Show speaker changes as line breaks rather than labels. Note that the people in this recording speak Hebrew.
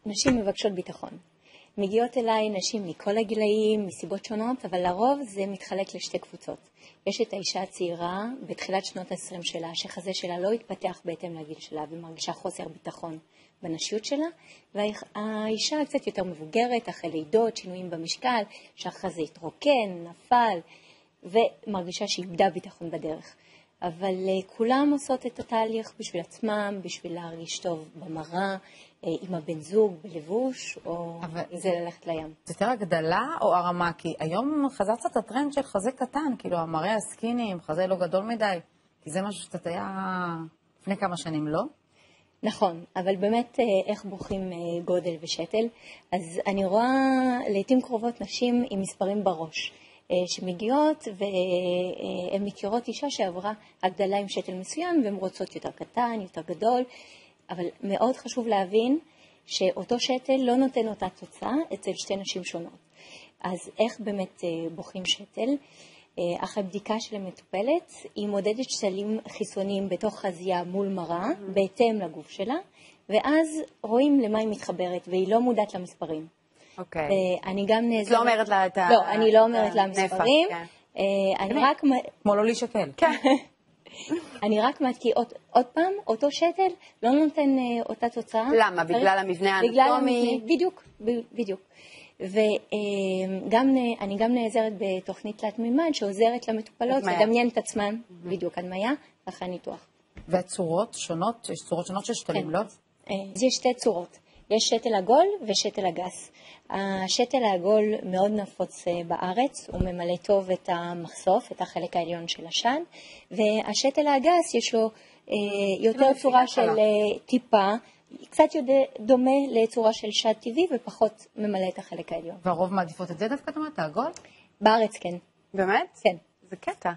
נשים מבקשות ביטחון. מגיעות אליי נשים מכל הגילאים, מסיבות שונות, אבל לרוב זה מתחלק לשתי קבוצות. יש את האישה הצעירה בתחילת שנות ה-20 שלה, שחזה שלה לא התפתח בהתאם לגיל שלה ומרגישה חוסר ביטחון בנשיות שלה, והאישה קצת יותר מבוגרת, אחרי לידות, שינויים במשקל, שהחזה התרוקן, נפל, ומרגישה שאיבדה ביטחון בדרך. אבל כולם עושות את התהליך בשביל עצמם, בשביל להרגיש טוב במראה, עם הבן זוג, בלבוש, או זה ללכת לים.
זה יותר הגדלה או הרמה? כי היום חזר קצת הטרנד של חזה קטן, כאילו המראה הסקינים, חזה לא גדול מדי, כי זה משהו שקצת היה לפני כמה שנים, לא?
נכון, אבל באמת איך בוחרים גודל ושתל? אז אני רואה לעתים קרובות נשים עם מספרים בראש, שמגיעות והן מכירות אישה שעברה הגדלה עם שתל מסוים, והן רוצות יותר קטן, יותר גדול, אבל מאוד חשוב להבין שאותו שתל לא נותן אותה תוצאה אצל שתי נשים שונות. אז איך באמת בוחרים שתל? אחרי בדיקה של המטופלת, היא מודדת שתלים חיסוניים בתוך חזייה מול מראה, בהתאם לגוף שלה, ואז רואים למה היא מתחברת, והיא לא מודעת למספרים.
אוקיי.
אני גם נעזרת...
לא אומרת לה את הנפח.
לא, אני לא אומרת לה מספרים. אני רק...
כמו לא להישקל.
כן. אני רק מעט, כי עוד פעם, אותו שתל לא נותן אותה תוצאה.
למה? בגלל המבנה האנטומי?
בדיוק. ואני גם נעזרת בתוכנית תלת מימד שעוזרת למטופלות לדמיין את עצמן, בדיוק, הדמיה, אחרי הניתוח.
והצורות שונות? יש צורות שונות של שתלים, לא?
יש שתי צורות. יש שתל עגול ושתל הגס. השתל העגול מאוד נפוץ בארץ, הוא ממלא טוב את המחשוף, את החלק העליון של השד, והשתל הגס יש לו יותר צורה של טיפה, קצת דומה לצורה של שד טבעי ופחות ממלא את החלק העליון.
והרוב מעדיפות את זה דווקא, את אומרת, העגול?
בארץ כן.
באמת?
כן.
זה קטע.